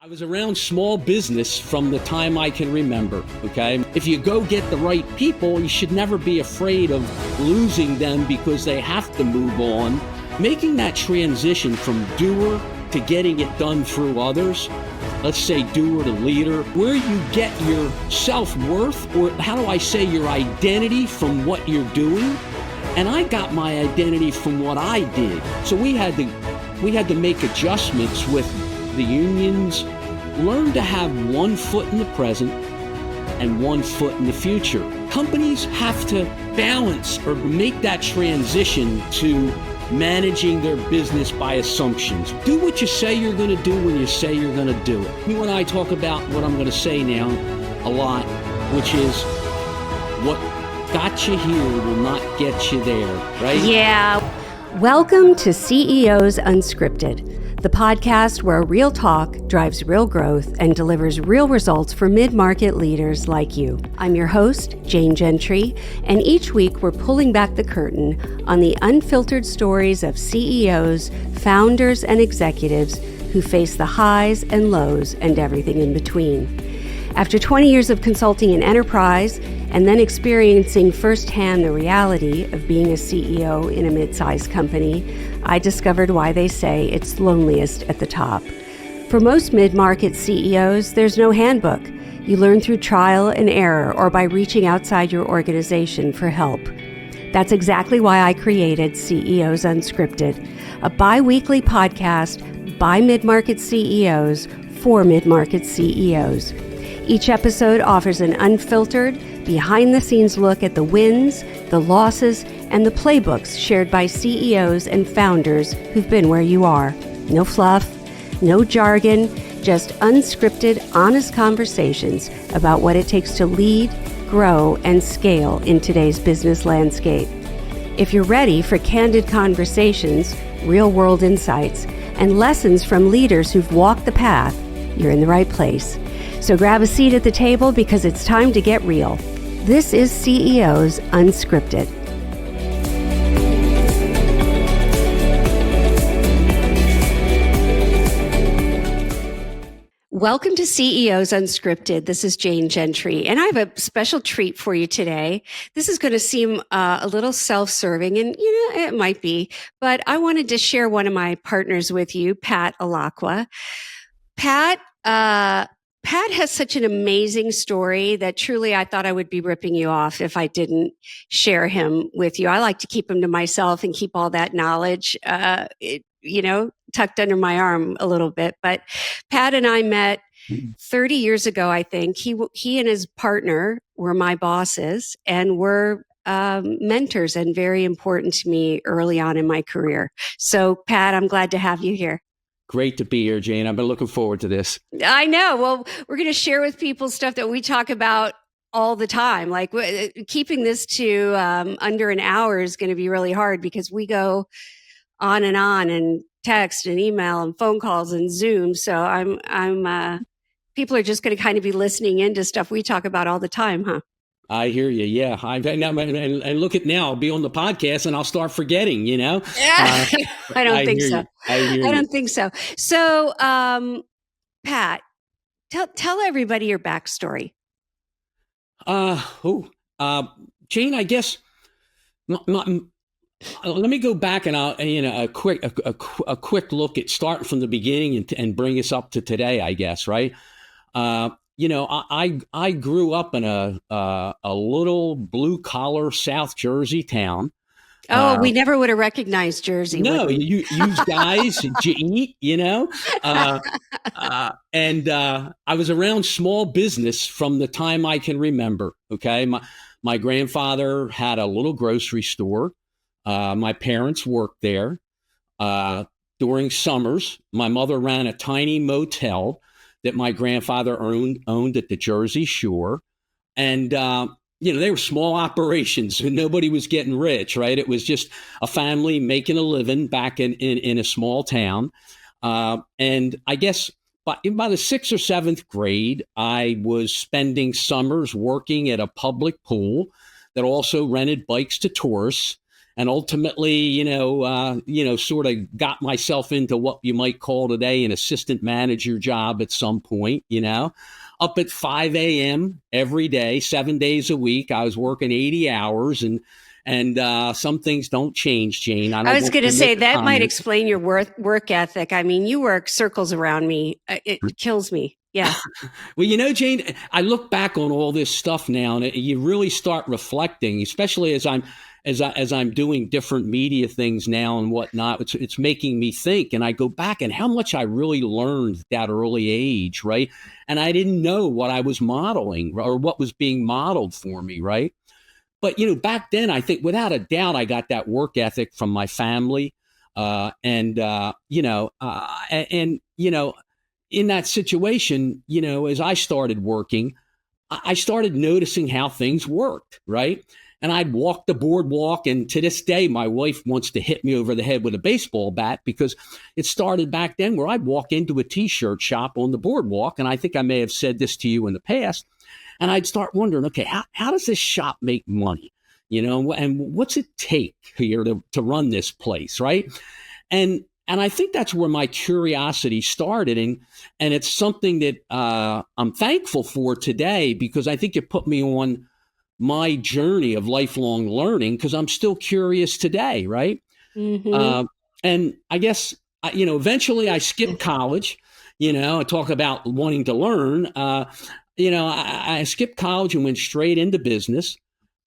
I was around small business from the time I can remember, okay? If you go get the right people, you should never be afraid of losing them because they have to move on. Making that transition from doer to getting it done through others, let's say doer to leader, where you get your self-worth, or how do I say your identity from what you're doing? And I got my identity from what I did. So we had to make adjustments with the unions, learn to have one foot in the present and one foot in the future. Companies have to balance or make that transition to managing their business by assumptions. Do what you say you're going to do when you say you're going to do it. You and I talk about what I'm going to say now a lot, which is what got you here will not get you there, right? Yeah. Welcome to CEOs Unscripted, the podcast where real talk drives real growth and delivers real results for mid-market leaders like you. I'm your host, Jane Gentry, and each week we're pulling back the curtain on the unfiltered stories of CEOs, founders, and executives who face the highs and lows and everything in between. After 20 years of consulting in enterprise and then experiencing firsthand the reality of being a CEO in a mid-sized company, I discovered why they say it's loneliest at the top. For most mid-market CEOs, there's no handbook. You learn through trial and error or by reaching outside your organization for help. That's exactly why I created CEOs Unscripted, a bi-weekly podcast by mid-market CEOs for mid-market CEOs. Each episode offers an unfiltered, behind-the-scenes look at the wins, the losses, and the playbooks shared by CEOs and founders who've been where you are. No fluff, no jargon, just unscripted, honest conversations about what it takes to lead, grow, and scale in today's business landscape. If you're ready for candid conversations, real-world insights, and lessons from leaders who've walked the path, you're in the right place. So grab a seat at the table because it's time to get real. This is CEOs Unscripted. Welcome to CEOs Unscripted. This is Jane Gentry, and I have a special treat for you today. This is going to seem a little self-serving, and it might be, but I wanted to share one of my partners with you, Pat Alacqua. Pat has such an amazing story that truly I thought I would be ripping you off if I didn't share him with you. I like to keep him to myself and keep all that knowledge, tucked under my arm a little bit. But Pat and I met 30 years ago, I think. He and his partner were my bosses and were mentors and very important to me early on in my career. So, Pat, I'm glad to have you here. Great to be here, Jane. I've been looking forward to this. I know. Well, we're going to share with people stuff that we talk about all the time. Like keeping this to under an hour is going to be really hard because we go on and text and email and phone calls and Zoom. So I'm people are just going to kind of be listening into stuff we talk about all the time, huh? I hear you. Yeah. And look at now, I'll be on the podcast and I'll start forgetting, Yeah. I don't think so. I don't think so. So, Pat, tell everybody your backstory. Jane, I guess, let me go back and a quick look at starting from the beginning and bring us up to today, I guess. Right. I grew up in a little blue collar South Jersey town. Oh, we never would have recognized Jersey. No, you guys, you eat, and I was around small business from the time I can remember. Okay, my grandfather had a little grocery store. My parents worked there. During summers, my mother ran a tiny motel that my grandfather owned at the Jersey Shore. And, they were small operations and nobody was getting rich, right? It was just a family making a living back in a small town. And I guess by the 6th or 7th grade, I was spending summers working at a public pool that also rented bikes to tourists. and ultimately, sort of got myself into what you might call today an assistant manager job at some point, up at 5 a.m. every day, 7 days a week. I was working 80 hours and some things don't change, Jane. I was going to say that might explain your work ethic. I mean, you work circles around me. It kills me. Yeah. Well, Jane, I look back on all this stuff now, and you really start reflecting, especially as I'm doing different media things now and whatnot. It's making me think, and I go back and how much I really learned at that early age, right? And I didn't know what I was modeling or what was being modeled for me, right? But back then, I think without a doubt, I got that work ethic from my family, in that situation, as I started working, I started noticing how things worked, right? And I'd walk the boardwalk, and to this day, my wife wants to hit me over the head with a baseball bat because it started back then where I'd walk into a T-shirt shop on the boardwalk, and I think I may have said this to you in the past, and I'd start wondering, okay, how does this shop make money? And what's it take here to run this place, right? And I think that's where my curiosity started. And it's something that I'm thankful for today because I think it put me on my journey of lifelong learning because I'm still curious today, right? Mm-hmm. And I guess, eventually I skipped college, I talk about wanting to learn. I skipped college and went straight into business.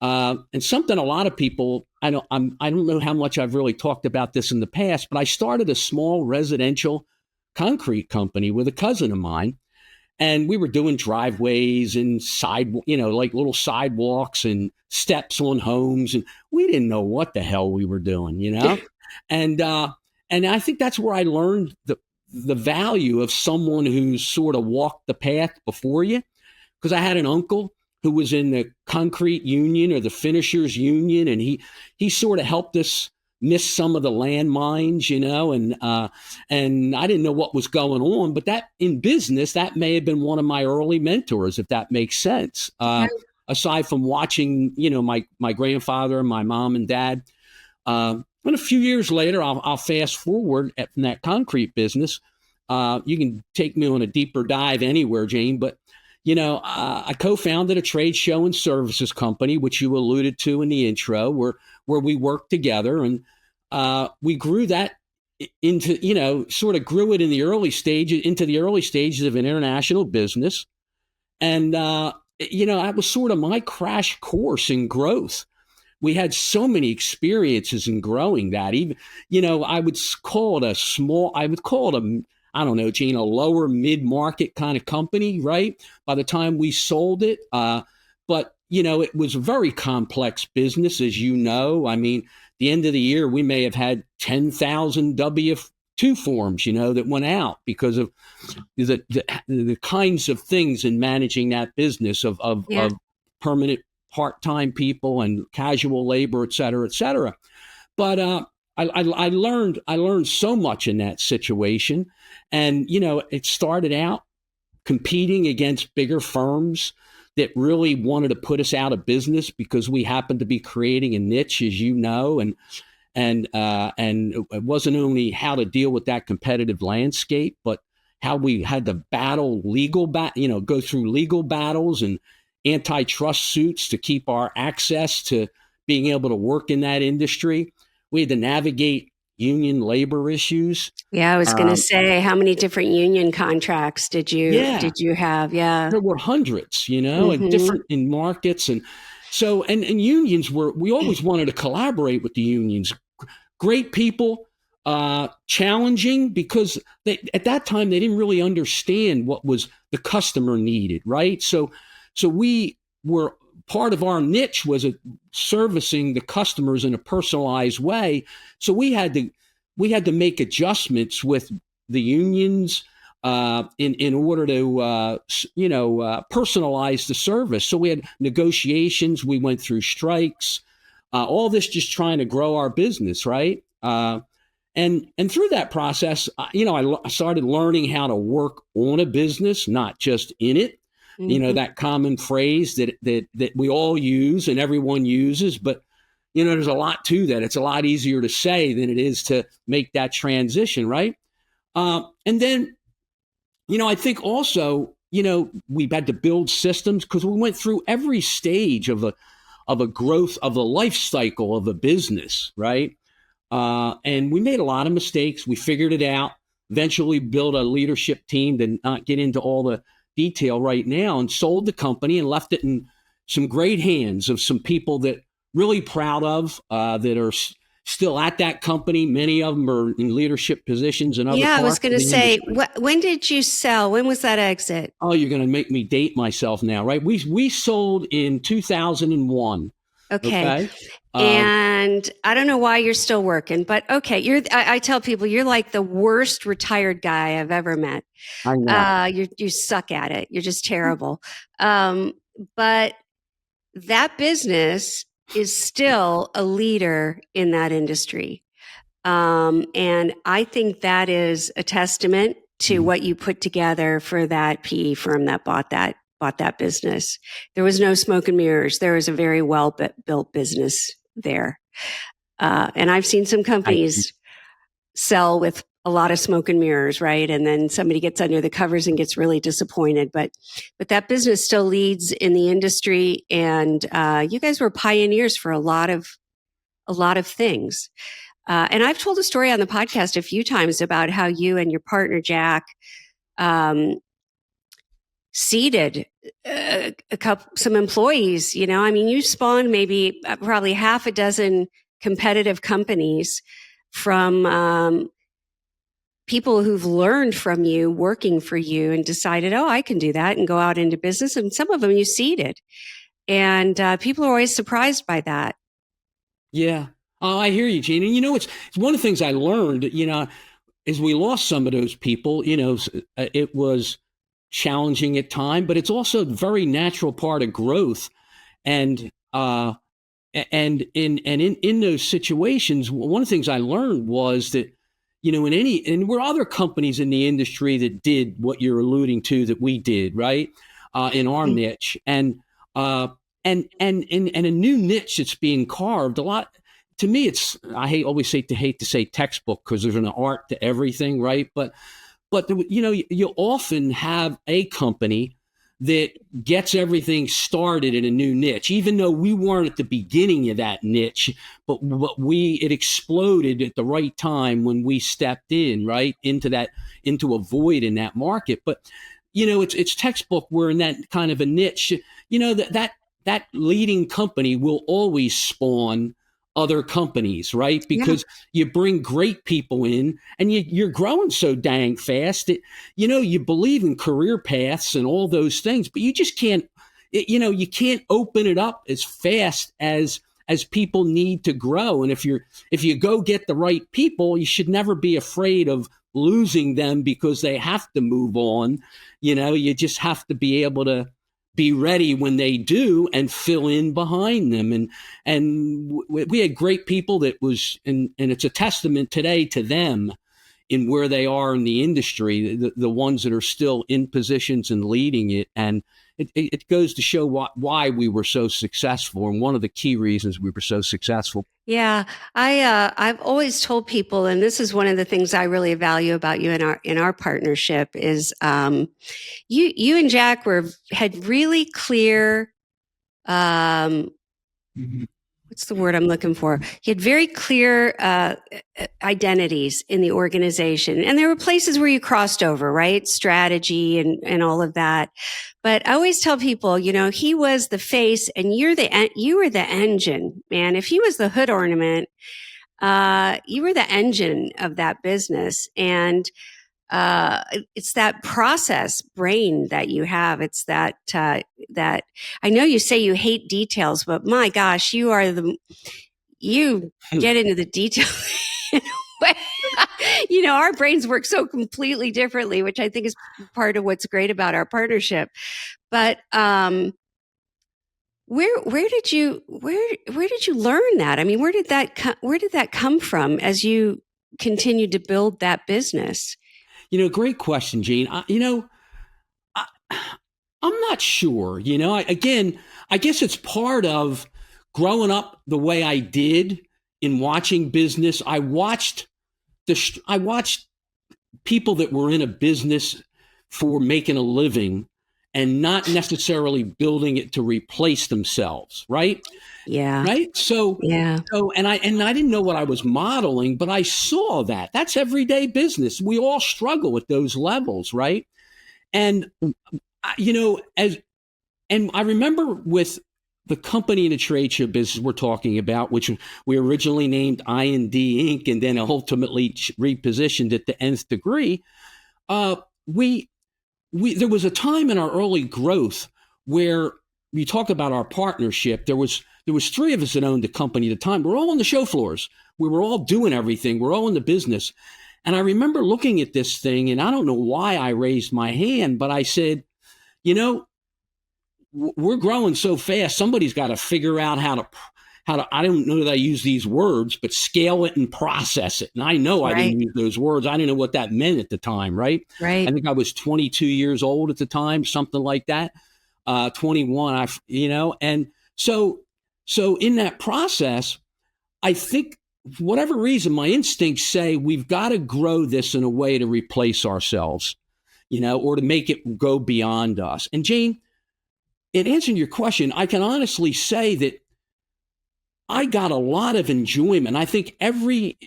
And something a lot of people, I don't know how much I've really talked about this in the past, but I started a small residential concrete company with a cousin of mine. And we were doing driveways and like little sidewalks and steps on homes. And we didn't know what the hell we were doing, And I think that's where I learned the value of someone who's sort of walked the path before you. Because I had an uncle who was in the concrete union or the finishers union, and he sort of helped us miss some of the landmines, and I didn't know what was going on. But that in business, that may have been one of my early mentors, if that makes sense. Aside from watching, my grandfather and my mom and dad. And a few years later, I'll fast forward from that concrete business. You can take me on a deeper dive anywhere, Jane, but I co-founded a trade show and services company, which you alluded to in the intro, where we worked together, and we grew that into, sort of grew it in the early stages of an international business. And, that was sort of my crash course in growth. We had so many experiences in growing that. Even, I would call it I don't know, Gene, a lower mid-market kind of company, right? By the time we sold it. But, it was a very complex business, as you know. I mean, the end of the year, we may have had 10,000 W-2 forms, that went out because of the kinds of things in managing that business of permanent part-time people and casual labor, et cetera, et cetera. But I learned so much in that situation. And, it started out competing against bigger firms that really wanted to put us out of business because we happened to be creating a niche, as you know, and it wasn't only how to deal with that competitive landscape, but how we had to go through legal battles and antitrust suits to keep our access to being able to work in that industry. We had to navigate union labor issues. Yeah, I was going to say, how many different union contracts did you have? Yeah, there were hundreds, and different in markets, and so and unions we always wanted to collaborate with the unions. Great people, challenging because at that time they didn't really understand what was the customer needed, right? So we were. Part of our niche was servicing the customers in a personalized way. So we had to make adjustments with the unions in order to personalize the service. So we had negotiations. We went through strikes. All this just trying to grow our business, right? And through that process, I started learning how to work on a business, not just in it. That common phrase that we all use and everyone uses, but there's a lot to that. It's a lot easier to say than it is to make that transition, right? And then, I think also, we've had to build systems because we went through every stage of a growth of the life cycle of a business, right? And we made a lot of mistakes. We figured it out. Eventually built a leadership team to not get into all the detail right now, and sold the company and left it in some great hands of some people that really proud of, that are still at that company. Many of them are in leadership positions and other Yeah, I was parts going of to the say, industry. when did you sell? When was that exit? Oh, you're going to make me date myself now, right? We sold in 2001. Okay. Okay. And I don't know why you're still working, but okay. I tell people you're like the worst retired guy I've ever met. I know. You suck at it. You're just terrible. But that business is still a leader in that industry. And I think that is a testament to what you put together for that PE firm that bought that business. There was no smoke and mirrors. There was a very well built business there. And I've seen some companies sell with a lot of smoke and mirrors, right? And then somebody gets under the covers and gets really disappointed. But that business still leads in the industry, and you guys were pioneers for a lot of things. And I've told a story on the podcast a few times about how you and your partner Jack seeded some employees. You spawned maybe probably half a dozen competitive companies from people who've learned from you, working for you, and decided, oh, I can do that, and go out into business. And some of them you seeded, and people are always surprised by that. Yeah. Oh, I hear you, Gene. And it's one of the things I learned, as we lost some of those people, it was challenging at time, but it's also a very natural part of growth. And in those situations, one of the things I learned was that, and we're other companies in the industry that did what you're alluding to that we did, right? In our niche. And a new niche that's being carved a lot. To me, always hate to say textbook, because there's an art to everything, right? But you often have a company that gets everything started in a new niche, even though we weren't at the beginning of that niche, but it exploded at the right time when we stepped in, right, into a void in that market. But it's textbook. We're in that kind of a niche. That leading company will always spawn other companies, right? Because you bring great people in, and you're growing so dang fast that, you believe in career paths and all those things, but you just can't, you can't open it up as fast as people need to grow. And if you go get the right people, you should never be afraid of losing them because they have to move on. You just have to be able to be ready when they do and fill in behind them. And we had great people that was, and it's a testament today to them in where they are in the industry, the ones that are still in positions and leading it. And it goes to show why we were so successful, and one of the key reasons we were so successful. Yeah, I've always told people, and this is one of the things I really value about you in our partnership is you and Jack had really clear. What's the word I'm looking for? He had very clear identities in the organization. And there were places where you crossed over, right? Strategy and all of that. But I always tell people, he was the face and you were the engine, man. If he was the hood ornament, you were the engine of that business. And it's that process brain that you have. It's that I know you say you hate details, but my gosh, you get into the details. Our brains work so completely differently, which I think is part of what's great about our partnership. But where did you learn that? I mean, where did that come from as you continued to build that business? Great question, Gene. I'm not sure. I guess it's part of growing up the way I did in watching business, I watched people that were in a business for making a living and not necessarily building it to replace themselves, right? Yeah. Right. And I didn't know what I was modeling, but I saw that. That's everyday business. We all struggle at those levels, right? And and I remember with the company in the trade show business we're talking about, which we originally named IND Inc. and then ultimately repositioned it to Nth Degree. There was a time in our early growth where we talk about our partnership. There was three of us that owned the company at the time. We're all on the show floors. We were all doing everything. We're all in the business. And I remember looking at this thing, and I don't know why I raised my hand, but I said, we're growing so fast. Somebody's got to figure out how to, I don't know that I use these words, but scale it and process it. And I know I didn't use those words. I didn't know what that meant at the time, right? Right. I think I was 22 years old at the time, something like that. 21, and so in that process, I think for whatever reason, my instincts say we've got to grow this in a way to replace ourselves, or to make it go beyond us. And Jane, in answering your question, I can honestly say that I got a lot of enjoyment. I think every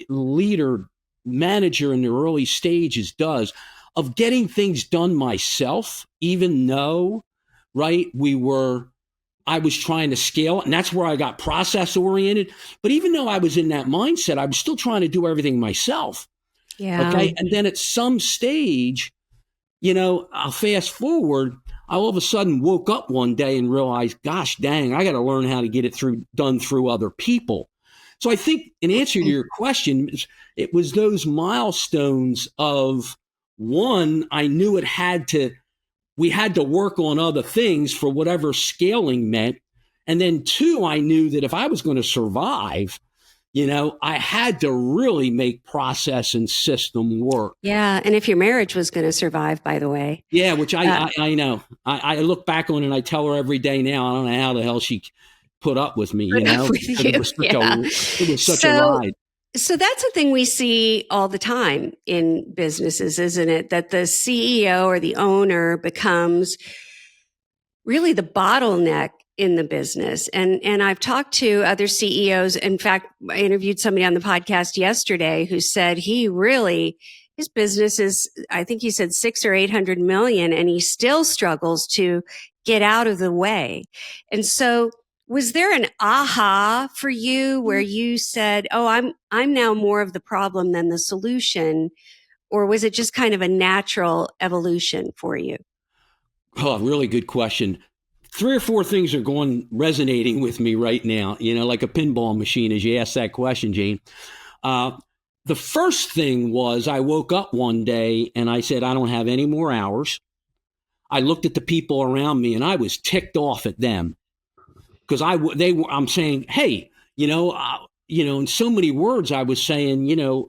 leader, manager in the early stages does, of getting things done myself, even though, right, I was trying to scale it, and that's where I got process oriented. But even though I was in that mindset, I was still trying to do everything myself. Yeah. Okay. And then at some stage, I'll fast forward, I all of a sudden woke up one day and realized, gosh dang, I got to learn how to get it done through other people. So I think in answer to your question, it was those milestones of, one, I knew we had to work on other things for whatever scaling meant. And then two, I knew that if I was going to survive, I had to really make process and system work. Yeah. And if your marriage was going to survive, by the way. Yeah, which I know. I look back on it and I tell her every day now, I don't know how the hell she put up with me, It was such a ride. So that's a thing we see all the time in businesses, isn't it? That the CEO or the owner becomes really the bottleneck in the business. And I've talked to other CEOs. In fact, I interviewed somebody on the podcast yesterday who said his business is, I think he said 600 or 800 million, and he still struggles to get out of the way. And so was there an aha for you where you said, oh, I'm now more of the problem than the solution? Or was it just kind of a natural evolution for you? Oh, really good question. 3 or 4 things are resonating with me right now, like a pinball machine as you asked that question, Jane. The first thing was I woke up one day and I said, I don't have any more hours. I looked at the people around me and I was ticked off at them because I'm saying, hey, in so many words, I was saying,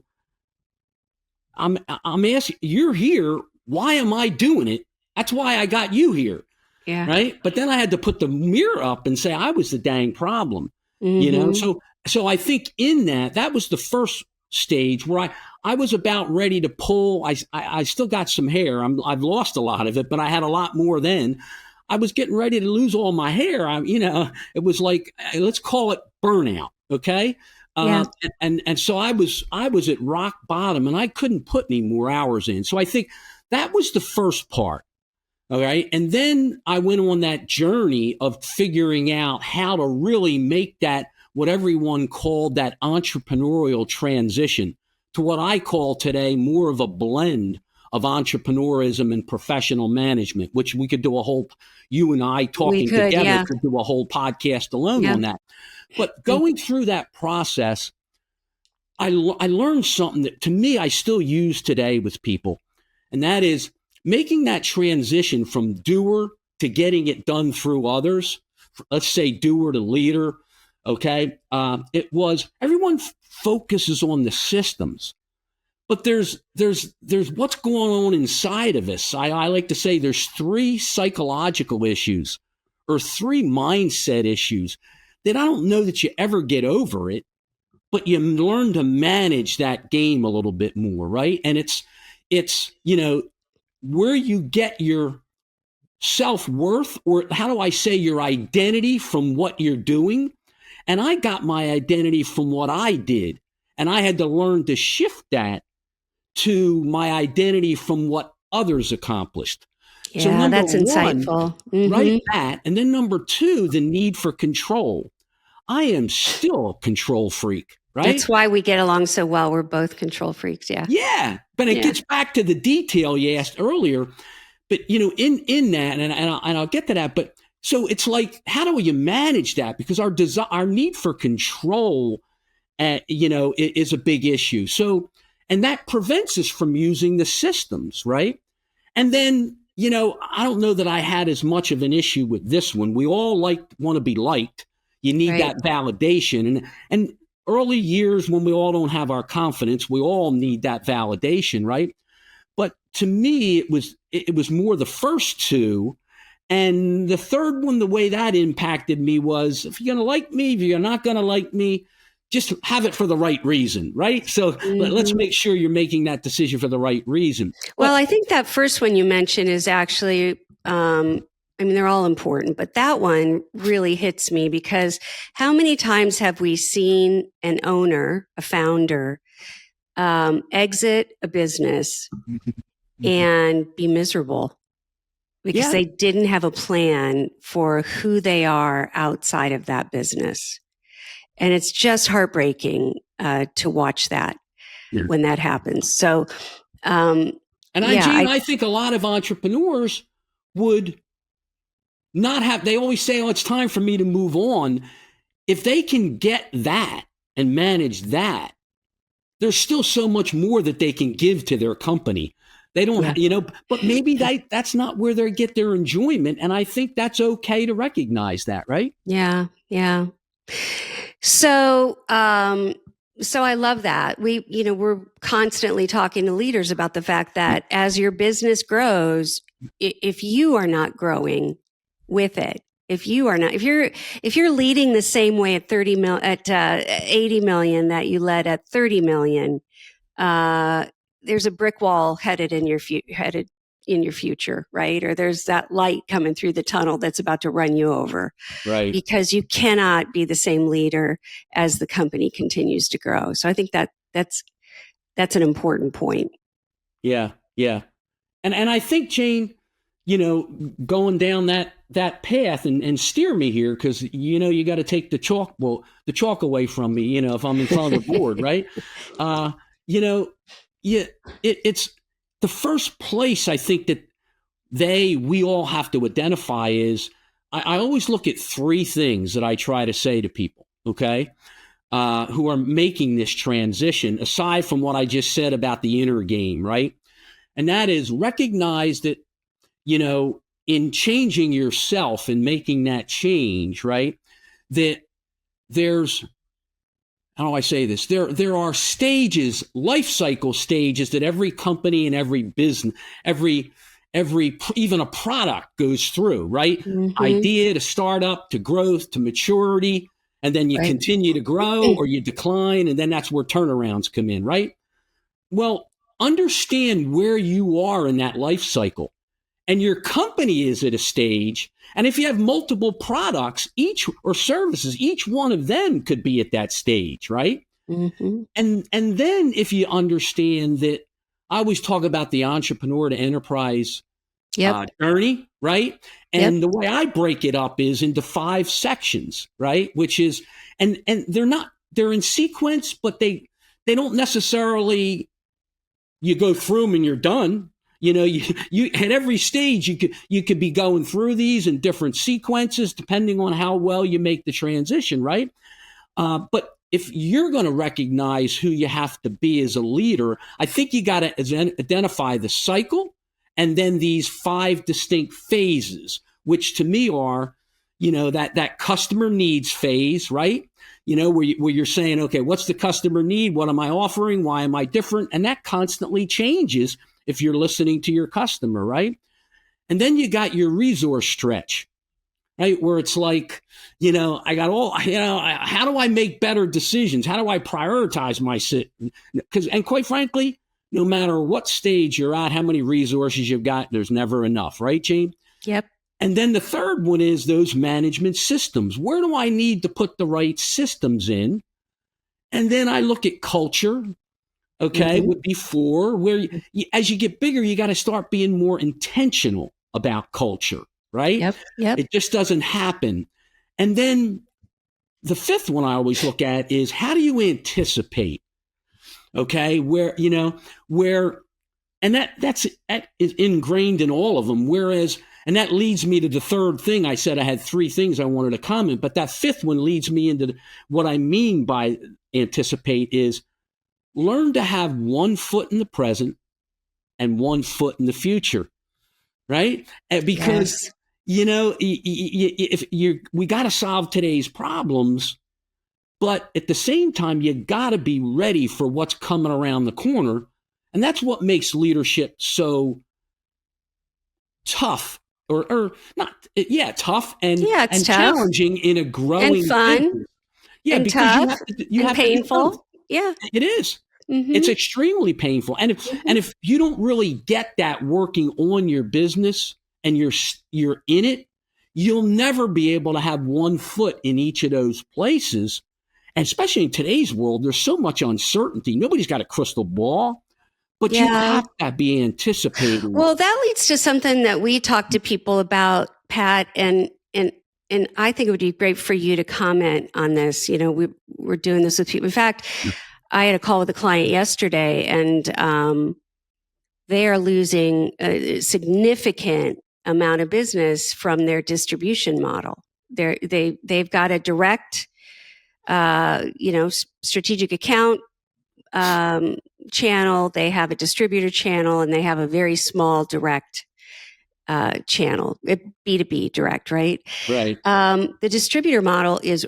I'm asking, you're here. Why am I doing it? That's why I got you here. Yeah. Right. But then I had to put the mirror up and say I was the dang problem, So I think in that was the first stage where I was about ready to pull. I still got some hair. I've lost a lot of it, but I had a lot more then. I was getting ready to lose all my hair. It was like, let's call it burnout. Okay. Yeah. And so I was at rock bottom and I couldn't put any more hours in. So I think that was the first part. All right. And then I went on that journey of figuring out how to really make that, what everyone called that entrepreneurial transition, to what I call today more of a blend of entrepreneurism and professional management, which we could do you and I talking together could do a whole podcast alone on that. But going through that process, I learned something that to me I still use today with people. And that is making that transition from doer to getting it done through others. Let's say doer to leader. Okay. It was everyone focuses on the systems, but there's what's going on inside of us. I like to say there's 3 psychological issues or 3 mindset issues that I don't know that you ever get over it, but you learn to manage that game a little bit more, right? And it's where you get your self-worth, or how do I say, your identity from what you're doing. And I got my identity from what I did. And I had to learn to shift that to my identity from what others accomplished. Yeah, So number that's insightful. right, that. And then number two, the need for control. I am still a control freak, right? That's why we get along so well. We're both control freaks. Yeah. Yeah. But it gets back to the detail you asked earlier. But, in that, and I'll get to that. But so it's like, how do you manage that? Because our need for control, is a big issue. So, and that prevents us from using the systems, right? And then, I don't know that I had as much of an issue with this one. We all want to be liked. You need that validation. And early years when we all don't have our confidence, we all need that validation, right? But to me, it was more the first two. And the third one, the way that impacted me was, if you're going to like me, if you're not going to like me, just have it for the right reason, right? So let's make sure you're making that decision for the right reason. Well, I think that first one you mentioned is actually, they're all important, but that one really hits me, because how many times have we seen an owner, a founder, exit a business and be miserable because they didn't have a plan for who they are outside of that business. And it's just heartbreaking to watch that when that happens. So, Gene, I think a lot of entrepreneurs would not have, they always say, oh, it's time for me to move on. If they can get that and manage that, there's still so much more that they can give to their company. They don't, but maybe that's not where they get their enjoyment. And I think that's okay to recognize that, right? Yeah. Yeah. So I love that. We're constantly talking to leaders about the fact that as your business grows, if you are not growing with it, if you're leading the same way at 80 million that you led at 30 million, there's a brick wall headed in your future, right? Or there's that light coming through the tunnel that's about to run you over, right? Because you cannot be the same leader as the company continues to grow. So I think that's an important point. Yeah, yeah, and I think, Jane, going down that path and steer me here, because you got to take the chalk away from me. If I'm in front of the board, right? It's the first place I think that we all have to identify is, I always look at three things that I try to say to people, okay, who are making this transition, aside from what I just said about the inner game, right? And that is, recognize that, in changing yourself and making that change, right, that there's, how do I say this? There are stages, life cycle stages, that every company and every business, even a product goes through, right? Mm-hmm. Idea to startup to growth to maturity, and then you continue to grow or you decline, and then that's where turnarounds come in, right? Well, understand where you are in that life cycle. And your company is at a stage, and if you have multiple products, or services, each one of them could be at that stage, right? Mm-hmm. And then if you understand that, I always talk about the entrepreneur to enterprise journey, right? And the way I break it up is into 5 sections, right? Which is, and they're in sequence, but they don't necessarily, you go through them and you're done. You at every stage you could be going through these in different sequences depending on how well you make the transition, right? But if you're going to recognize who you have to be as a leader, I think you got to identify the cycle and then these 5 distinct phases, which to me are, that customer needs phase, right? Where you're saying, okay, what's the customer need? What am I offering? Why am I different? And that constantly changes if you're listening to your customer, right? And then you got your resource stretch. right? Where it's like, I got all, how do I make better decisions? How do I prioritize my and quite frankly, no matter what stage you're at, how many resources you've got, there's never enough, right, Jane? Yep. And then the third one is those management systems. Where do I need to put the right systems in? And then I look at culture, okay, would be four, where as you get bigger, you got to start being more intentional about culture, right? Yep. It just doesn't happen. And then the fifth one I always look at is how do you anticipate, okay, and that is ingrained in all of them. And that leads me to the third thing. I said I had three things I wanted to comment, but that fifth one leads me into what I mean by anticipate is learn to have 1 foot in the present and 1 foot in the future, right? Because, if we got to solve today's problems, but at the same time, you got to be ready for what's coming around the corner. And that's what makes leadership so tough. Or not, tough and tough. Challenging in a growing and fun, business. Yeah, and because tough, you have painful. To yeah, it is. It's extremely painful, and if you don't really get that working on your business and you're in it, you'll never be able to have 1 foot in each of those places. And especially in today's world, there's so much uncertainty. Nobody's got a crystal ball. But you have to be anticipating. Well, that leads to something that we talk to people about, Pat, and I think it would be great for you to comment on this. We're doing this with people. In fact, I had a call with a client yesterday, and they are losing a significant amount of business from their distribution model. They've got a direct, strategic account channel, they have a distributor channel, and they have a very small direct channel, B2B direct, right? Right. The distributor model is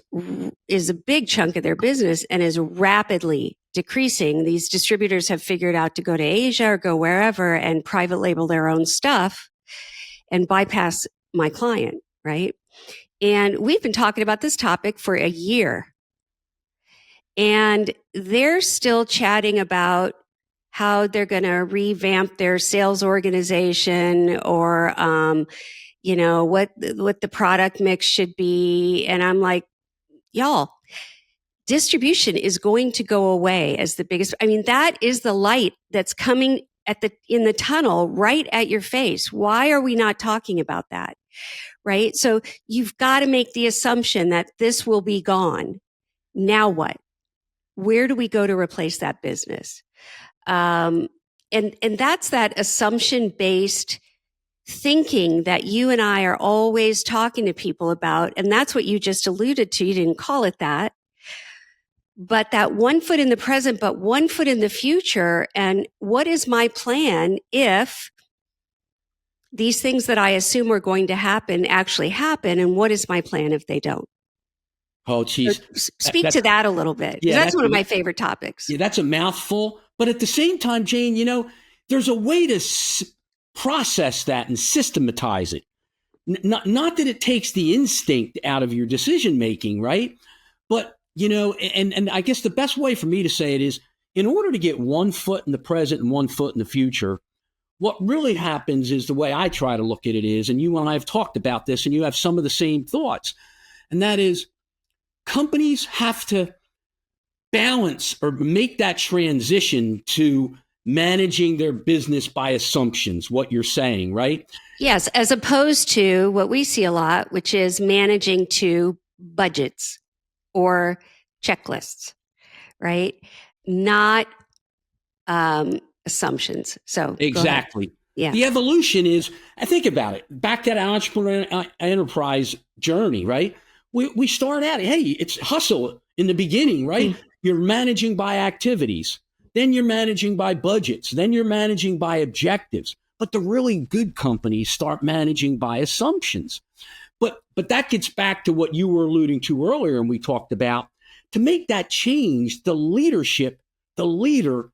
a big chunk of their business and is rapidly decreasing. These distributors have figured out to go to Asia or go wherever and private label their own stuff and bypass my client, right? And we've been talking about this topic for a year. And they're still chatting about how they're going to revamp their sales organization or, what the product mix should be. And I'm like, y'all, distribution is going to go away as the biggest. I mean, that is the light that's coming in the tunnel right at your face. Why are we not talking about that? Right? So you've got to make the assumption that this will be gone. Now what? Where do we go to replace that business? And that's that assumption-based thinking that you and I are always talking to people about. And that's what you just alluded to. You didn't call it that. But that 1 foot in the present, but 1 foot in the future. And what is my plan if these things that I assume are going to happen actually happen? And what is my plan if they don't? Oh, geez. So speak to that a little bit. Yeah, that's one of my favorite topics. Yeah, that's a mouthful. But at the same time, Jane, there's a way to process that and systematize it. Not that it takes the instinct out of your decision making, right? But, and I guess the best way for me to say it is, in order to get 1 foot in the present and 1 foot in the future, what really happens is the way I try to look at it is, and you and I have talked about this, and you have some of the same thoughts, and that is, companies have to balance or make that transition to managing their business by assumptions, what you're saying, right? Yes, as opposed to what we see a lot, which is managing to budgets or checklists, right? Not assumptions. So exactly. Yeah. The evolution is, I think about it, back to that entrepreneurial enterprise journey, right? We start out, hey, it's hustle in the beginning, right? You're managing by activities. Then you're managing by budgets. Then you're managing by objectives. But the really good companies start managing by assumptions. But that gets back to what you were alluding to earlier, and we talked about. To make that change, the leadership, the leader,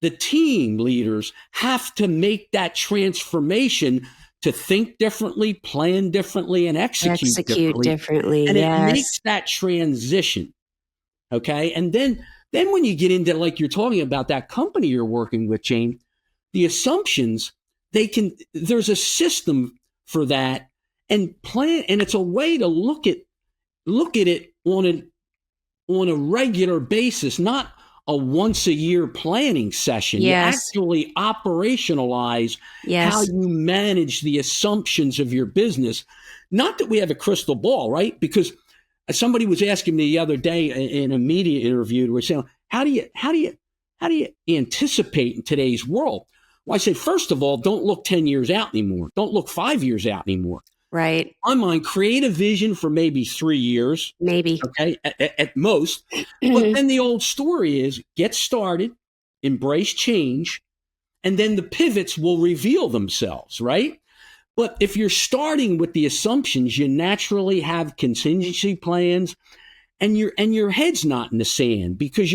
the team leaders have to make that transformation to think differently, plan differently, and execute differently. And it makes that transition. Okay. And then when you get into, like you're talking about that company you're working with, Jane, the assumptions, there's a system for that and plan. And it's a way to look at it on a regular basis, not a once a year planning session. Yes. You actually operationalize how you manage the assumptions of your business. Not that we have a crystal ball, right? Because somebody was asking me the other day in a media interview, they were saying, how do you anticipate in today's world? Well, I said, first of all, don't look 10 years out anymore. Don't look 5 years out anymore. Right. On mine, create a vision for maybe 3 years. Maybe. Okay, at most. But then the old story is get started, embrace change, and then the pivots will reveal themselves, right? But if you're starting with the assumptions, you naturally have contingency plans, and your head's not in the sand because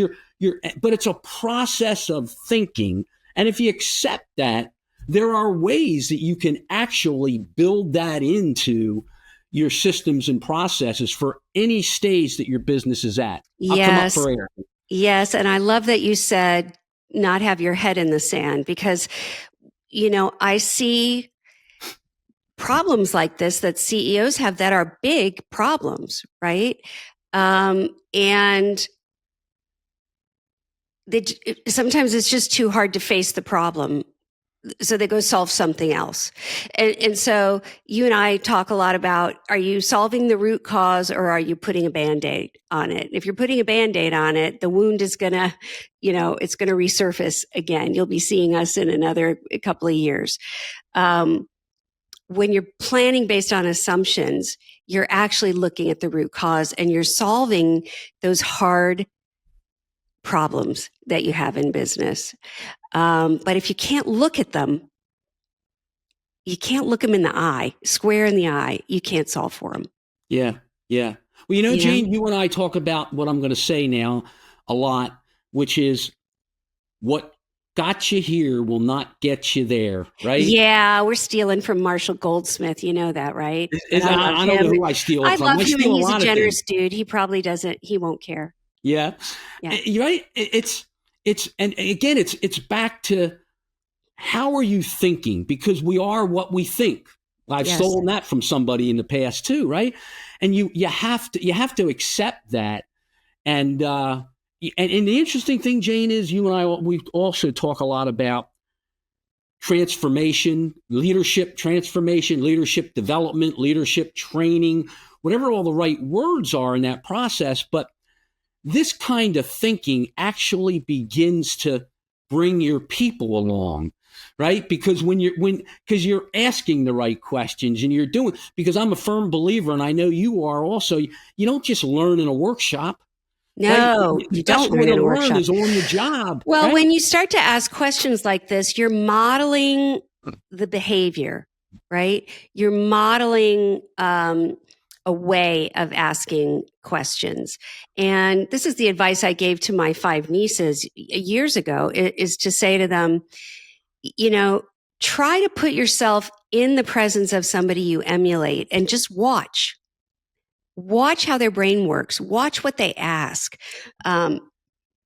but it's a process of thinking. And if you accept that, there are ways that you can actually build that into your systems and processes for any stage that your business is at. I'll come up for air. Yes. And I love that you said not have your head in the sand because, I see problems like this that CEOs have that are big problems, right? And sometimes it's just too hard to face the problem. So they go solve something else. And so you and I talk a lot about, are you solving the root cause or are you putting a Band-Aid on it? If you're putting a Band-Aid on it, the wound is going to, it's going to resurface again. You'll be seeing us in another couple of years. When you're planning based on assumptions, you're actually looking at the root cause and you're solving those hard problems that you have in business. But if you can't look at them, you can't look them in the eye, square in the eye, you can't solve for them. Yeah. Yeah. Well, Jane, you and I talk about what I'm going to say now a lot, which is what got you here will not get you there, right? Yeah, we're stealing from Marshall Goldsmith. You know that, right? I don't know who I steal from. I love him, and he's a generous dude. He probably doesn't. He won't care. Yeah. You're right. It's and again, it's back to how are you thinking? Because we are what we think. I've stolen that from somebody in the past too, right? And you have to accept that. And the interesting thing, Jane, is you and I, we also talk a lot about transformation, leadership development, leadership training, whatever all the right words are in that process. But this kind of thinking actually begins to bring your people along, right? Because because you're asking the right questions and you're doing, because I'm a firm believer, and I know you are also, you don't just learn in a workshop. No, right? You don't learn in a workshop. Learn is on the job. Well, right? When you start to ask questions like this, you're modeling the behavior, right? You're modeling a way of asking questions. And this is the advice I gave to my 5 nieces years ago, is to say to them, try to put yourself in the presence of somebody you emulate and just watch. Watch how their brain works. Watch what they ask.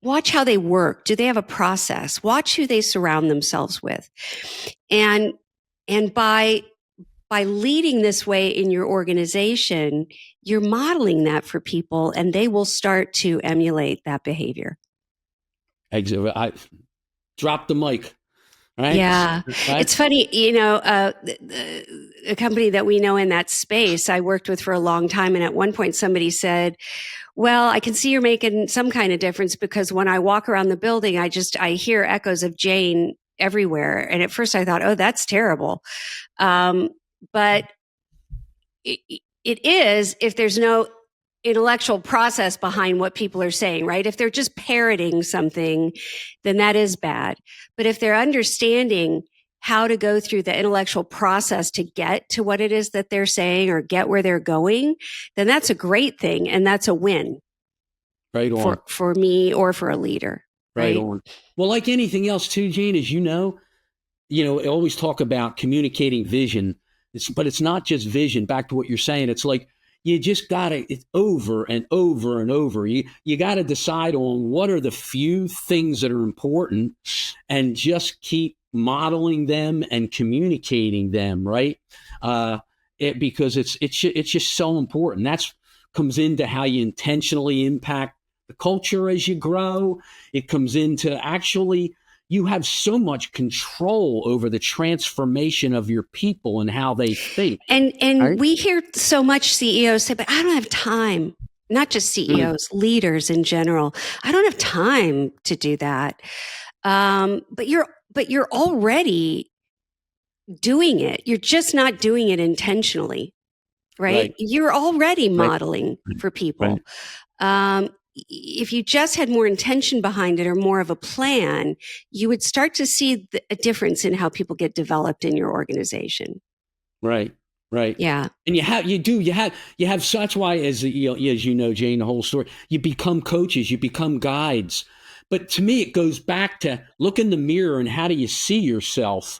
Watch how they work. Do they have a process? Watch who they surround themselves with. And by leading this way in your organization, you're modeling that for people and they will start to emulate that behavior. I drop the mic. Right? Yeah. Right? It's funny, a company that we know in that space I worked with for a long time. And at one point somebody said, well, I can see you're making some kind of difference because when I walk around the building, I hear echoes of Jane everywhere. And at first I thought, oh, that's terrible. But it is if there's no intellectual process behind what people are saying, right? If they're just parroting something, then that is bad. But if they're understanding how to go through the intellectual process to get to what it is that they're saying or get where they're going, then that's a great thing. And that's a win. Right on. For me or for a leader. Right on. Well, like anything else too, Jane, as I always talk about communicating vision. But it's not just vision. Back to what you're saying, it's like you just got to, it's over and over and over. You got to decide on what are the few things that are important and just keep modeling them and communicating them, right? Because it's just so important. That's comes into how you intentionally impact the culture as you grow. It comes into actually you have so much control over the transformation of your people and how they think. And right? we hear so much CEOs say, but I don't have time. Not just CEOs, leaders in general. I don't have time to do that. But you're already doing it. You're just not doing it intentionally, right? You're already modeling for people. If you just had more intention behind it or more of a plan, you would start to see a difference in how people get developed in your organization. Right. Yeah. And you have, so that's why, as you know, Jane, the whole story, you become coaches, you become guides. But to me, it goes back to look in the mirror and how do you see yourself,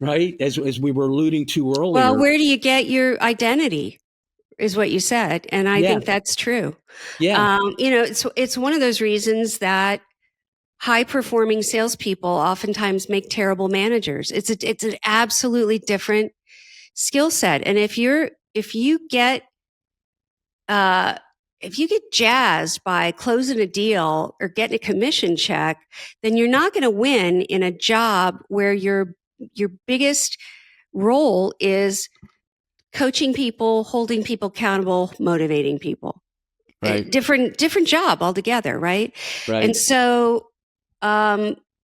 right? As we were alluding to earlier. Well, where do you get your identity? Is what you said. And I think that's true. Yeah. It's one of those reasons that high performing salespeople oftentimes make terrible managers. It's an absolutely different skill set. And if you get jazzed by closing a deal or getting a commission check, then you're not going to win in a job where your biggest role is coaching people, holding people accountable, motivating people. Right. Different job altogether, right? And so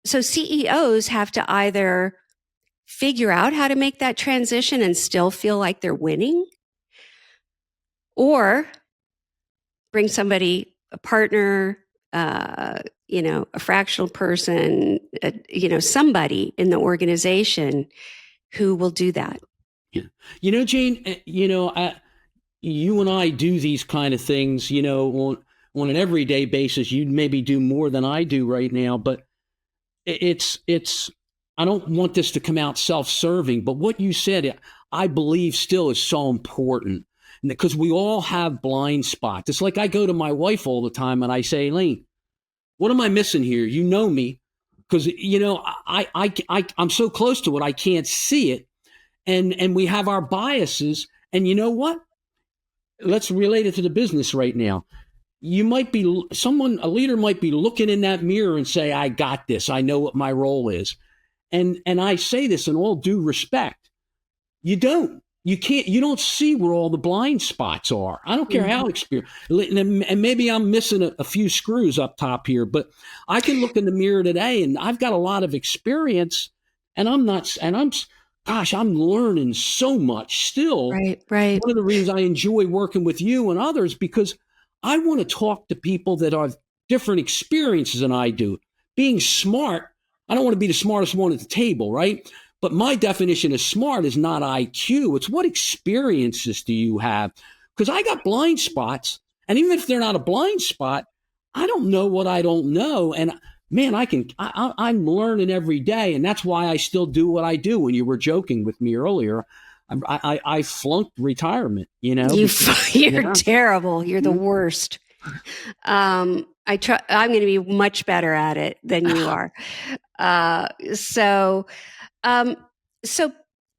CEOs have to either figure out how to make that transition and still feel like they're winning, or bring somebody, a partner, a fractional person, somebody in the organization who will do that. Yeah. Jane, you and I do these kind of things, on an everyday basis. You maybe do more than I do right now, but it's, I don't want this to come out self-serving, but what you said, I believe still is so important because we all have blind spots. It's like I go to my wife all the time and I say, Elaine, what am I missing here? You know me, because, I'm so close to it. I can't see it. And we have our biases. And you know what? Let's relate it to the business right now. You might be a leader might be looking in that mirror and say, I got this. I know what my role is. And I say this in all due respect. You don't. You don't see where all the blind spots are. I don't care how experienced. And maybe I'm missing a few screws up top here, but I can look in the mirror today and I've got a lot of experience and I'm learning so much still. Right. One of the reasons I enjoy working with you and others, because I want to talk to people that have different experiences than I do. Being smart, I don't want to be the smartest one at the table, right? But my definition of smart is not IQ. It's what experiences do you have? Because I got blind spots. And even if they're not a blind spot, I don't know what I don't know. And man, I'm learning every day. And that's why I still do what I do. When you were joking with me earlier, I flunked retirement, You're terrible. You're the worst. I'm going to be much better at it than you are. So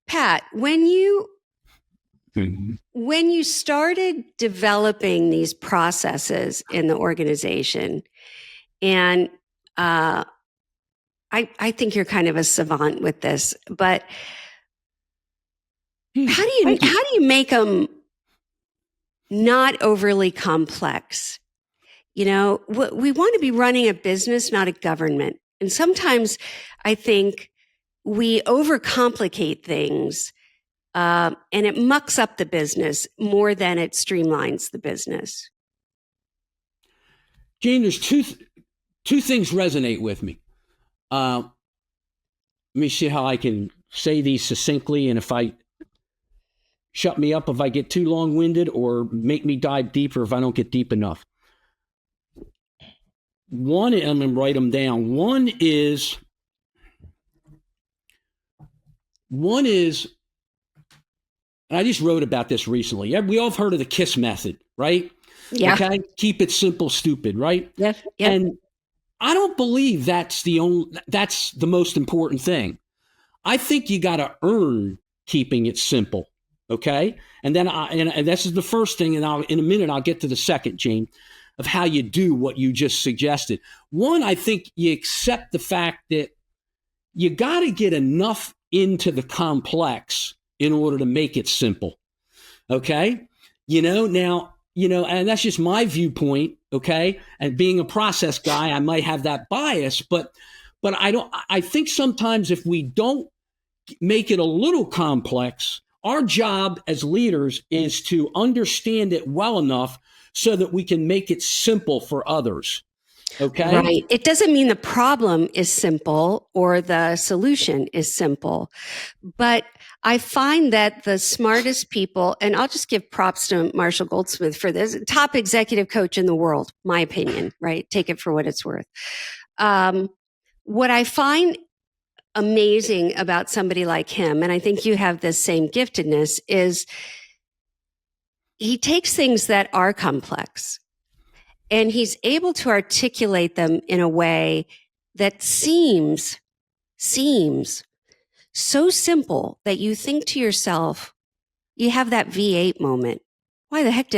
Pat, when you started developing these processes in the organization, and I think you're kind of a savant with this, but how do you make them not overly complex? We want to be running a business, not a government. And sometimes I think we overcomplicate things, and it mucks up the business more than it streamlines the business. Jane, there's two things resonate with me. Let me see how I can say these succinctly, and if I shut me up if I get too long-winded, or make me dive deeper if I don't get deep enough. One, I'm going to write them down. One is and I just wrote about this recently. Yeah, we all have heard of the KISS method, right? Yeah. Okay. Keep it simple, stupid, right? Yep. Yep. And I don't believe that's the most important thing. I think you got to earn keeping it simple. Okay. And then and this is the first thing. And in a minute, I'll get to the second, Jane, of how you do what you just suggested. One, I think you accept the fact that you got to get enough into the complex in order to make it simple. Okay. Now, and that's just my viewpoint. Okay. And being a process guy, I might have that bias, but I think sometimes if we don't make it a little complex, our job as leaders is to understand it well enough so that we can make it simple for others. Okay. Right. It doesn't mean the problem is simple or the solution is simple, but I find that the smartest people, and I'll just give props to Marshall Goldsmith for this, top executive coach in the world, my opinion, right? Take it for what it's worth. What I find amazing about somebody like him, and I think you have this same giftedness, is he takes things that are complex and he's able to articulate them in a way that seems so simple that you think to yourself, you have that V8 moment. Why the heck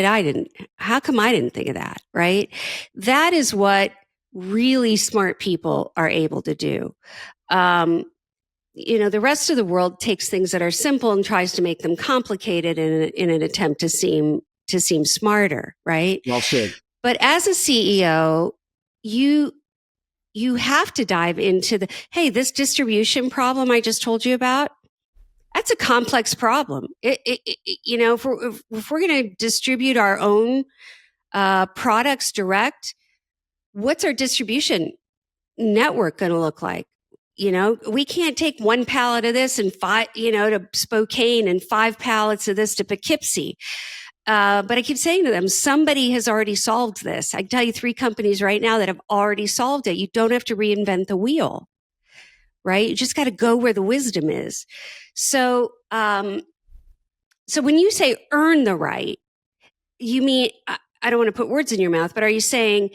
how come I didn't think of that? Right? That is what really smart people are able to do. The rest of the world takes things that are simple and tries to make them complicated in an attempt to seem smarter, right? Well said. But as a CEO, you have to dive into this distribution problem I just told you about. That's a complex problem. If we're going to distribute our own products direct, what's our distribution network going to look like? We can't take one pallet of this and to Spokane and 5 pallets of this to Poughkeepsie. But I keep saying to them, somebody has already solved this. I can tell you 3 companies right now that have already solved it. You don't have to reinvent the wheel, right? You just got to go where the wisdom is. So when you say earn the right, you mean, I don't want to put words in your mouth, but are you saying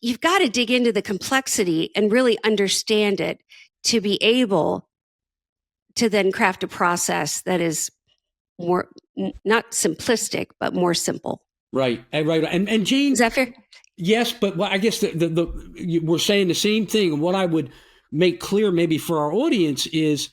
you've got to dig into the complexity and really understand it to be able to then craft a process that is more, not simplistic, but more simple? Right. Right. And Jane, is that fair? Yes, but I guess we're saying the same thing. And what I would make clear maybe for our audience is,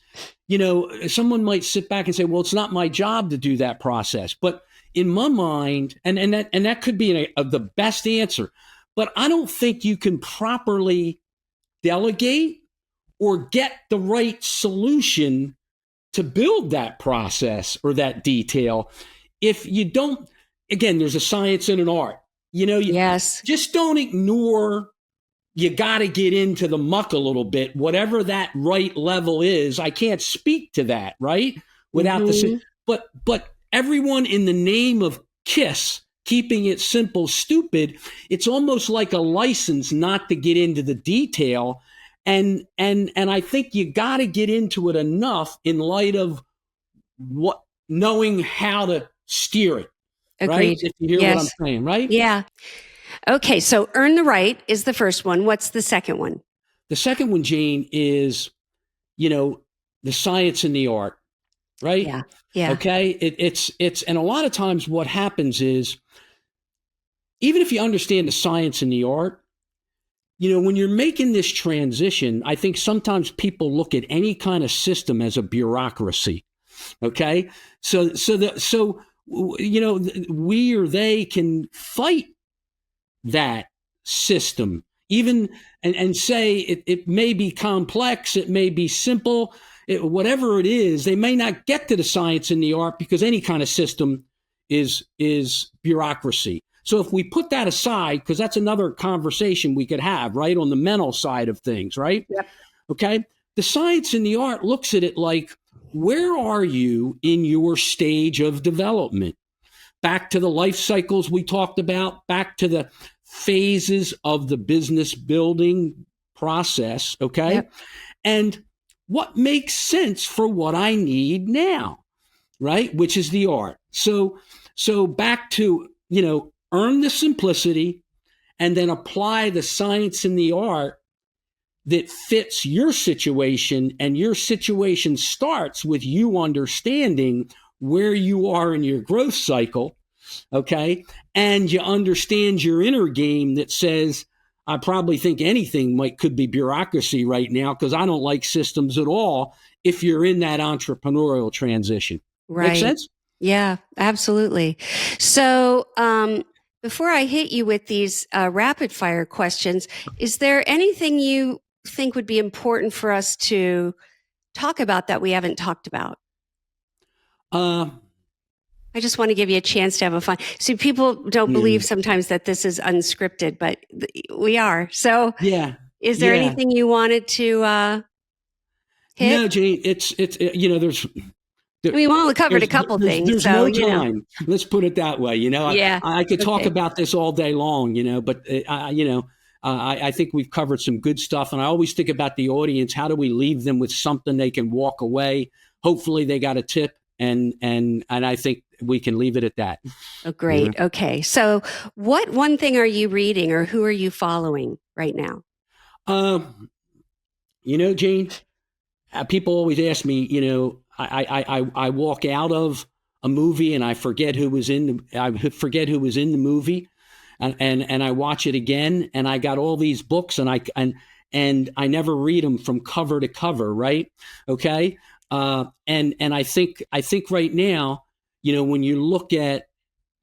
someone might sit back and say, well, it's not my job to do that process. But in my mind, and that could be the best answer, but I don't think you can properly delegate or get the right solution to build that process or that detail if you don't. Again, there's a science and an art. Yes. Just don't ignore. You got to get into the muck a little bit, whatever that right level is. I can't speak to that, right? Without but everyone, in the name of KISS, keeping it simple, stupid, it's almost like a license not to get into the detail. And I think you got to get into it enough in light of knowing how to steer it. Agreed. Right? If you hear what I'm saying, right? Yeah. Okay. So earn the right is the first one. What's the second one? The second one, Jane, is, the science and the art, right? Yeah. Yeah. Okay. It's, and a lot of times what happens is, even if you understand the science and the art, when you're making this transition, I think sometimes people look at any kind of system as a bureaucracy. Okay. So we or they can fight that system, even and say it may be complex, it may be simple, whatever it is. They may not get to the science and the art because any kind of system is bureaucracy. So if we put that aside, because that's another conversation we could have, right, on the mental side of things, right? Yep. Okay. The science and the art looks at it like, where are you in your stage of development? Back to the life cycles we talked about, back to the phases of the business building process, okay? Yep. And what makes sense for what I need now? right? Which is the art. So back to, earn the simplicity and then apply the science and the art that fits your situation. And your situation starts with you understanding where you are in your growth cycle. Okay. And you understand your inner game that says, I probably think anything could be bureaucracy right now because I don't like systems at all if you're in that entrepreneurial transition. Right. Make sense? Yeah, absolutely. So, before I hit you with these rapid fire questions, is there anything you think would be important for us to talk about that we haven't talked about? I just want to give you a chance to have a fun. So people don't believe sometimes that this is unscripted, but we are. So yeah. Is there anything you wanted to hit? No, Jane, it's we only covered a couple things. There's so, no time. Let's put it that way. Yeah. I could talk about this all day long, but I think we've covered some good stuff. And I always think about the audience. How do we leave them with something they can walk away? Hopefully they got a tip. And I think we can leave it at that. Oh, great. Yeah. Okay. So what one thing are you reading or who are you following right now? Jane, people always ask me, I walk out of a movie and I forget who was in the movie and I watch it again and I got all these books and I never read them from cover to cover. Right. Okay. And I think right now, when you look at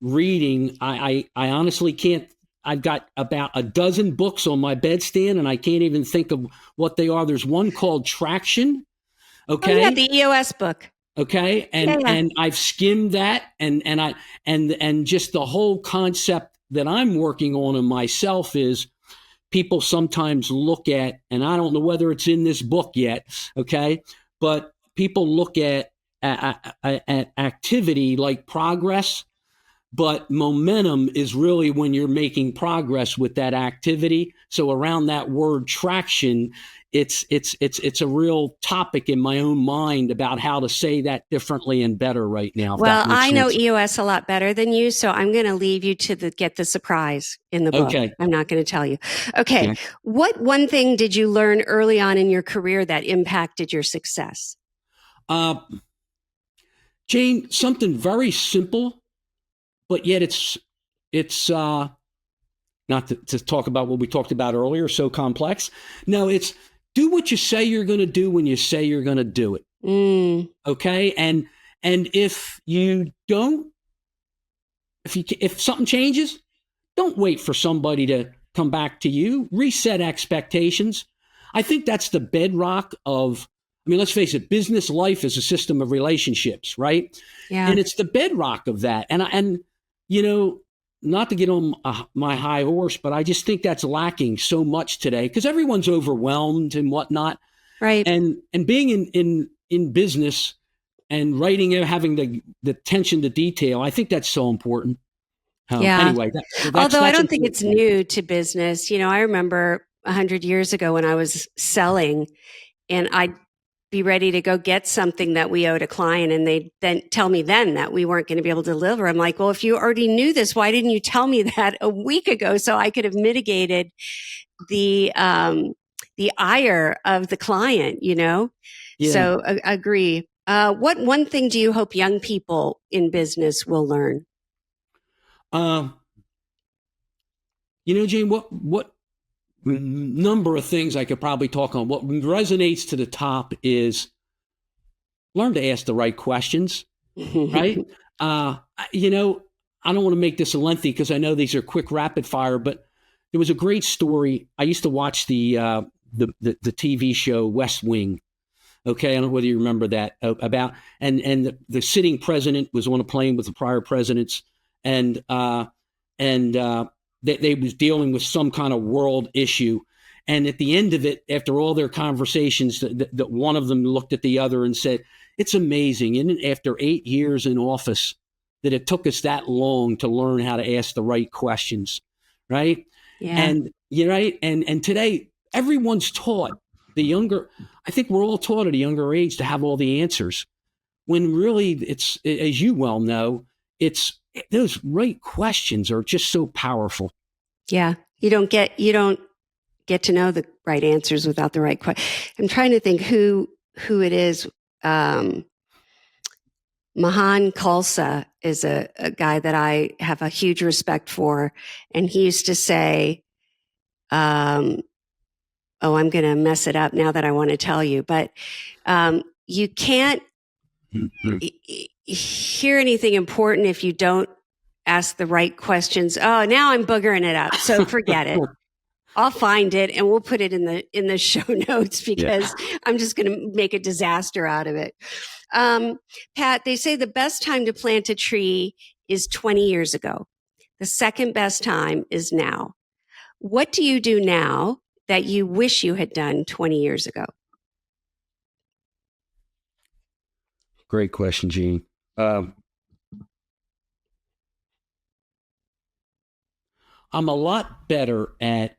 reading, I honestly can't. I've got about a dozen books on my bedstand, and I can't even think of what they are. There's one called Traction. Okay, oh, yeah, the EOS book. Okay, and I've skimmed that, and just the whole concept that I'm working on in myself is people sometimes look at, and I don't know whether it's in this book yet. Okay, but people look at activity like progress, but momentum is really when you're making progress with that activity. So around that word traction, it's a real topic in my own mind about how to say that differently and better right now. Well, I know EOS a lot better than you, so I'm going to leave you to get the surprise in the book. Okay. I'm not going to tell you. Okay. What one thing did you learn early on in your career that impacted your success? Jane, something very simple, but yet it's not to talk about what we talked about earlier, so complex. No, it's do what you say you're going to do when you say you're going to do it. Okay, and if you don't, if something changes, don't wait for somebody to come back to you. Reset expectations. I think that's the bedrock of. I mean, let's face it, business life is a system of relationships, right? Yeah. And it's the bedrock of that. And not to get on my high horse, but I just think that's lacking so much today because everyone's overwhelmed and whatnot. Right. And being in business and writing and having the attention to detail, I think that's so important. Anyway, although I don't think it's new to business. I remember 100 years ago when I was selling and I'd be ready to go get something that we owed a client and they then tell me then that we weren't going to be able to deliver. I'm like, well, if you already knew this, why didn't you tell me that a week ago so I could have mitigated the ire of the client, Yeah. So agree. What one thing do you hope young people in business will learn? Jane, what number of things I could probably talk on. What resonates to the top is learn to ask the right questions, right? I don't want to make this lengthy because I know these are quick rapid fire, but there was a great story. I used to watch the TV show West Wing. Okay, I don't know whether you remember that about and the sitting president was on a plane with the prior presidents and they was dealing with some kind of world issue. And at the end of it, after all their conversations, that one of them looked at the other and said, it's amazing. And after 8 years in office, that it took us that long to learn how to ask the right questions. Right. Yeah. And you're right. And today everyone's taught I think we're all taught at a younger age to have all the answers. when really it's, as you well know, it's those right questions are just so powerful. Yeah. You don't get to know the right answers without the right question. I'm trying to think who it is. Mahan Khalsa is a guy that I have a huge respect for. And he used to say, I'm going to mess it up now that I want to tell you, but you can't hear anything important if you don't ask the right questions. Oh, now I'm boogering it up. So forget it. I'll find it and we'll put it in the show notes because I'm just going to make a disaster out of it. Pat, they say the best time to plant a tree is 20 years ago. The second best time is now. What do you do now that you wish you had done 20 years ago? Great question, Gene. I'm a lot better at,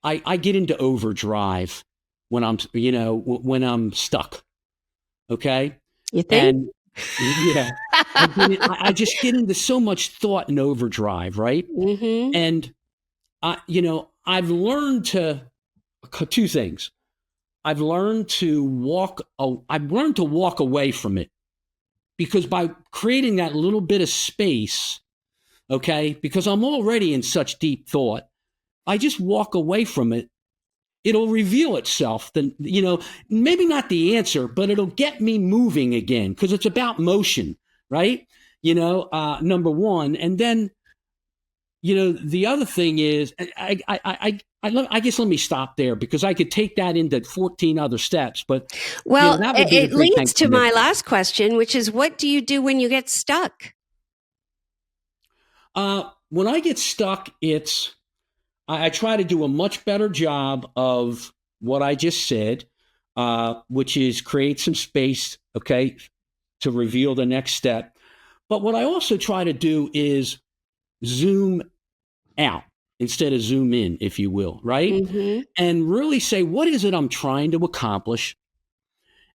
I get into overdrive when I'm stuck. Okay. You think? And yeah, I just get into so much thought and overdrive. Right. Mm-hmm. And I've learned two things. I've learned to walk away from it, because by creating that little bit of space, okay, because I'm already in such deep thought, I just walk away from it. It'll reveal itself. Then, maybe not the answer, but it'll get me moving again, because it's about motion, right? Number one. And then, the other thing is, I guess let me stop there, because I could take that into 14 other steps. But it leads to my last question, which is, what do you do when you get stuck? When I get stuck, I try to do a much better job of what I just said, which is create some space, okay, to reveal the next step. But what I also try to do is zoom out instead of zoom in, if you will, right? Mm-hmm. And really say, what is it I'm trying to accomplish?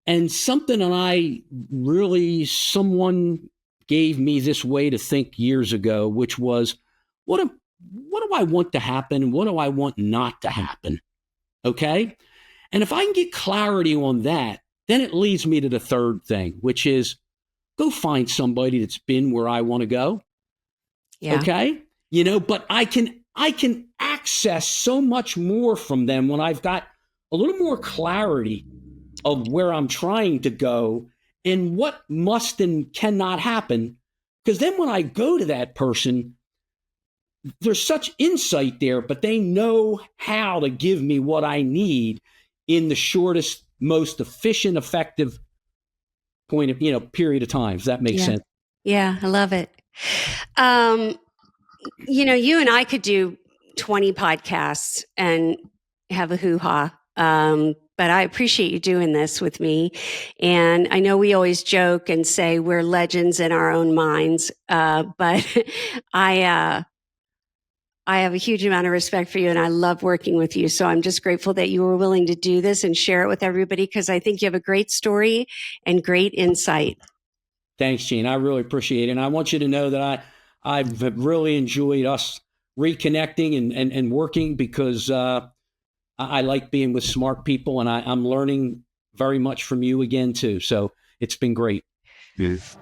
And something that someone gave me this way to think years ago, which was, what do I want to happen? What do I want not to happen? Okay. And if I can get clarity on that, then it leads me to the third thing, which is go find somebody that's been where I want to go. Yeah. Okay. But I can access so much more from them when I've got a little more clarity of where I'm trying to go and what must and cannot happen. Because then when I go to that person, there's such insight there, but they know how to give me what I need in the shortest, most efficient, effective period of time. Does that make sense? Yeah, I love it. You and I could do 20 podcasts and have a hoo-ha. But I appreciate you doing this with me. And I know we always joke and say we're legends in our own minds. But I have a huge amount of respect for you, and I love working with you. So I'm just grateful that you were willing to do this and share it with everybody, because I think you have a great story and great insight. Thanks, Gene. I really appreciate it. And I want you to know that I've really enjoyed us reconnecting and working, because I like being with smart people, and I'm learning very much from you again, too. So it's been great. Yes.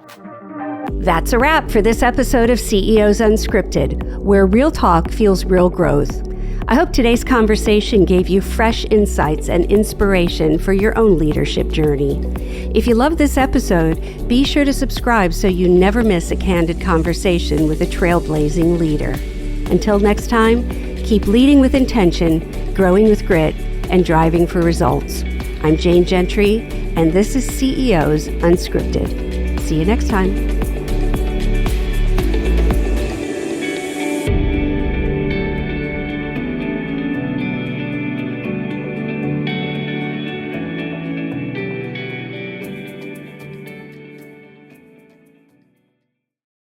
That's a wrap for this episode of CEOs Unscripted, where real talk fuels real growth. I hope today's conversation gave you fresh insights and inspiration for your own leadership journey. If you love this episode, be sure to subscribe so you never miss a candid conversation with a trailblazing leader. Until next time, keep leading with intention, growing with grit, and driving for results. I'm Jane Gentry, and this is CEOs Unscripted. See you next time.